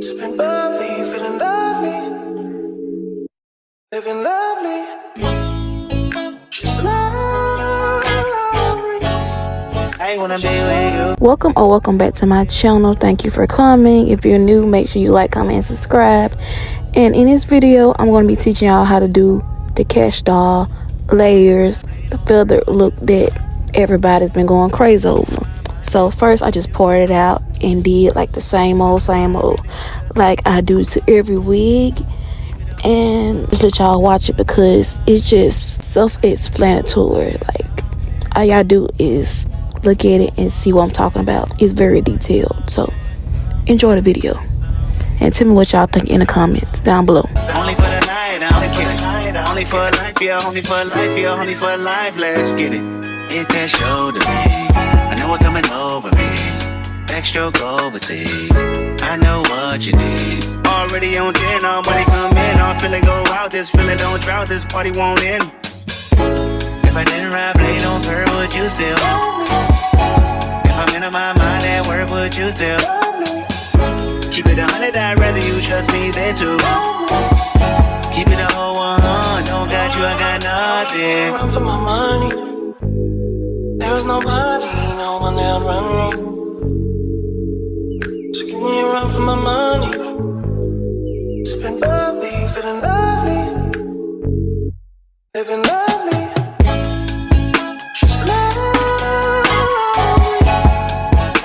Sipping bubbly, feeling lovely, living lovely. She's lovely. I wanna be with you. Welcome back to my channel. Thank you for coming. If you're new, make sure you like, comment, and subscribe. And in this video, I'm going to be teaching y'all how to do the Kash doll layers, the feather look that everybody's been going crazy over. So first, I just poured it out and did like the same old like I do to every wig, and just let y'all watch it because it's just self-explanatory. Like all y'all do is look at it and see what I'm talking about. It's very detailed, so enjoy the video and tell me what y'all think in the comments down below. Only for the night, only for life, yeah, only for life, yeah, only for life. Let's get it. Hit that shoulder, I know what coming over me. Backstroke overseas, I know what you need. Already on 10, all money come in. All feeling go out, this feeling don't drought, this party won't end. If I didn't ride blade on her, would you still? If I'm in my mind at work, would you still? Keep it 100, I'd rather you trust me than to. Keep it a whole 100, don't got you, I got nothing. Run for my money. There is nobody, no one that'll run me. So give me a run for my money. Sipping bubbly, feeling lovely, living lovely. She's lovely.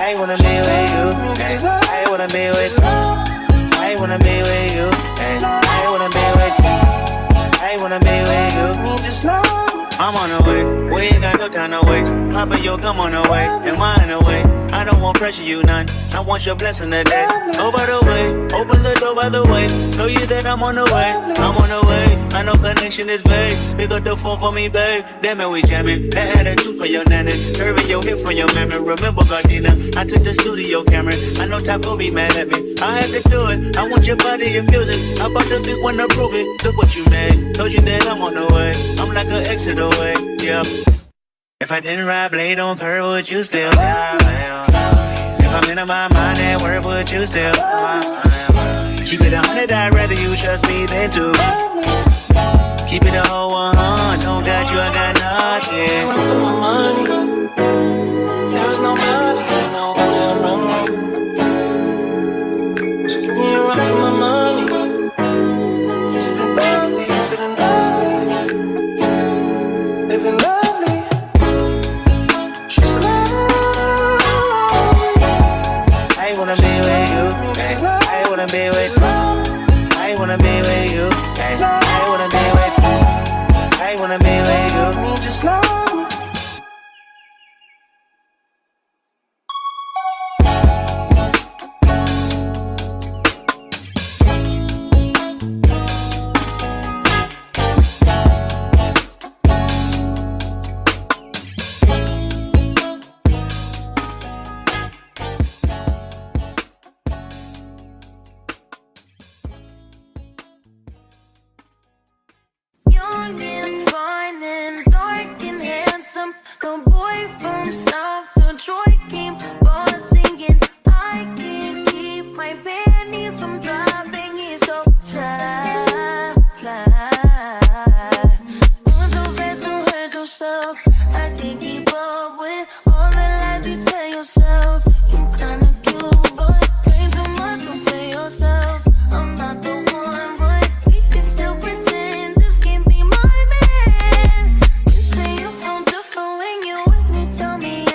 I wanna be with you. I wanna be with you. I wanna be with you. I wanna be with you. I wanna be with you. Me just love me. I'm on the way, we ain't got no time to waste. Papa, yo, come on the way, and mine away. I don't want pressure, you none. I want your blessing today. Oh, by the way, open the door by the way. Show you that I'm on the way, I'm on the way. I know connection is vague. Pick up the phone for me, babe. Damn it, we jamming. That attitude for your nanny. Curving your hip from your memory. Remember, Gardena, I took the studio camera. I know Top will be mad at me. I had to do it. I want your body and music. I bought the big one to prove it. Look what you made. Told you that I'm on the way. I'm like an exit away. Yeah. If I didn't ride blade on her, would you still? If I'm in my mind at work, would you still? Keep it 100, I'd rather you trust me than to. Keep it a whole 100, don't got you, I got nothing. Run for my money. There is nobody, no one that'll run me. So give me a run for my money. Sipping bubbly, feeling lovely, living lovely. She's lovely. I wanna be with you. I wanna be with you. I wanna be with you. I wanna be with you. I wanna be with you. Me just love me. Young and fine and dark and handsome, the boy from South Detroit came singing. I can't keep my panties from dropping. He's so fly, fly. Moving so fast to hurt yourself. I can't keep up with all the lies you tell yourself. You kinda cute, but play too much, don't play yourself. I'm not the one, but we can still pretend. Tell me I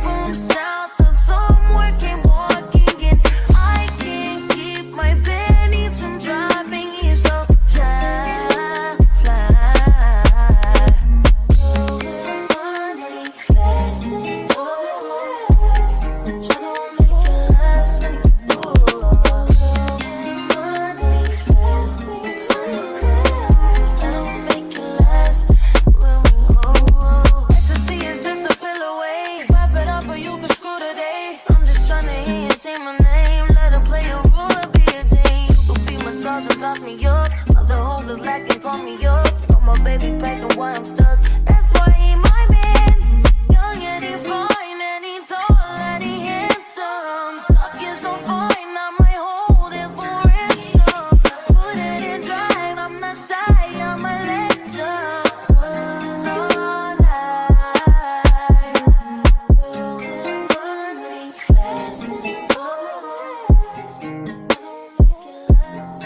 from south to somewhere, keep walking and I can't keep my pennies from dropping in. So fly, fly. Going money fast, tryna make it last. Going money fast, tryna make it last. Ecstasy is just a pill away. Wrap it up or you can screw today. I'm just tryna hear you say my name. Let her play a role or be a Jane. You could be my toss and toss me up. Other hoes is lacking, call me up. Put my baby back and why I'm stuck. That's why he my man. Young and he fine and he tall and he handsome. Talking so fine, I might hold it for ransom. Put it in drive, I'm not shy, I'm a legend. 'Cause all night, going money fast, don't make it last.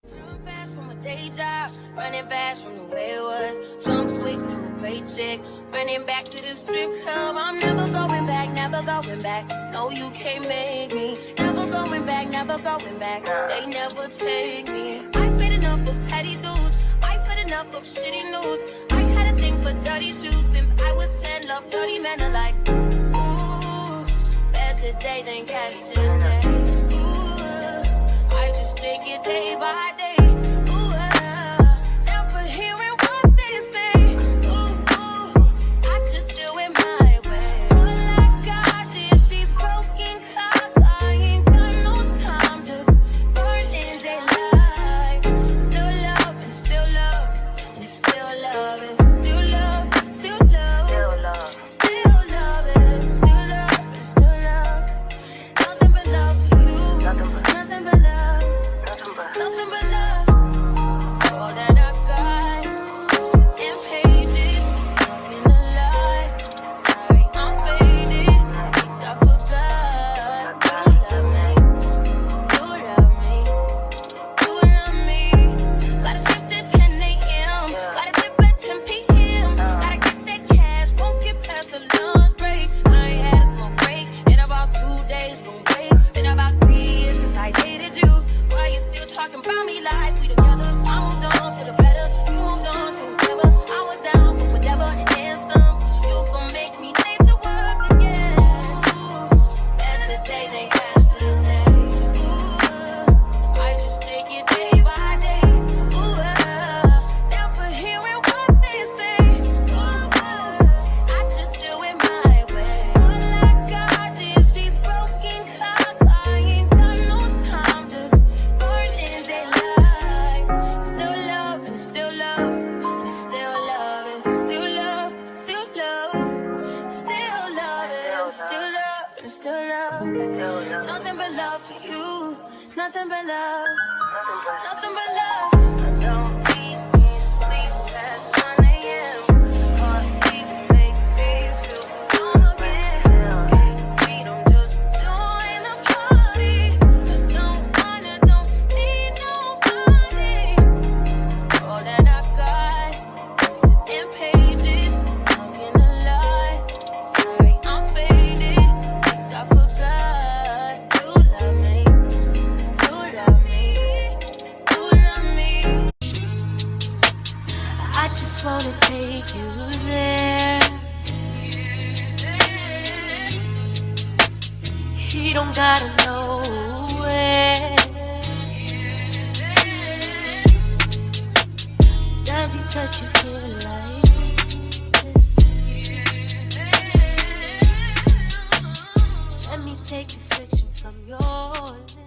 Run fast from a day job, running fast from the way it was. Jump quick to a paycheck, running back to the strip club. I'm never going back, never going back. No, you can't make me. Never going back, never going back. They never take me. I've been enough of petty dudes. I've had enough of shitty news. I had a thing for dirty shoes since I was 10. Love dirty men alike. Ooh, better today than cash today. Ooh, I just take it day by day. Ooh, never hearing what they say. Ooh, I just do it my way. All I got is these broken clocks. I ain't got no time, just burning daylight. Still love and still love and still love and still love, still love, still love, still love and still love and still love. Nothing but love for you. Nothing but love. Nothing but love. All that I got is in pages. Talking a lie. Sorry, I'm faded. Think I forgot. You love me. You love me. You love me. Gotta shift at 10 a.m. Gotta dip at 10 p.m. Gotta get that cash. Won't get past the lunch break. I ain't had a smoke break in about 2 days. Don't wait. Been about 3 years since I dated you. Why you still talking about me like we together? I moved on for the better. You moved on to whatever. I was down for whatever and then some. You gon' make me late to work again. Ooh, better days than yesterday. Ooh, I just take it day by day. Ooh, never hearing what they say. Ooh, I just do it my way. All I got is these broken clocks. I ain't got no time, just burning daylight. Still love and still love and still love and still love, still love, still love and still love and still love. Nothing but love for you. Nothing but love. Nothing but love. Don't leave me sleep past 1 a.m. Heartbeat make me feel strong again. Freedom just join the party. Just don't need nobody. All that I got, this is in pages. Talking a lie. Sorry, I'm faded. Think I forgot. You love me. You love me. You love me. I just wanna take you there. He don't gotta know where. Does he touch you here like this? Let me take the friction from your lips.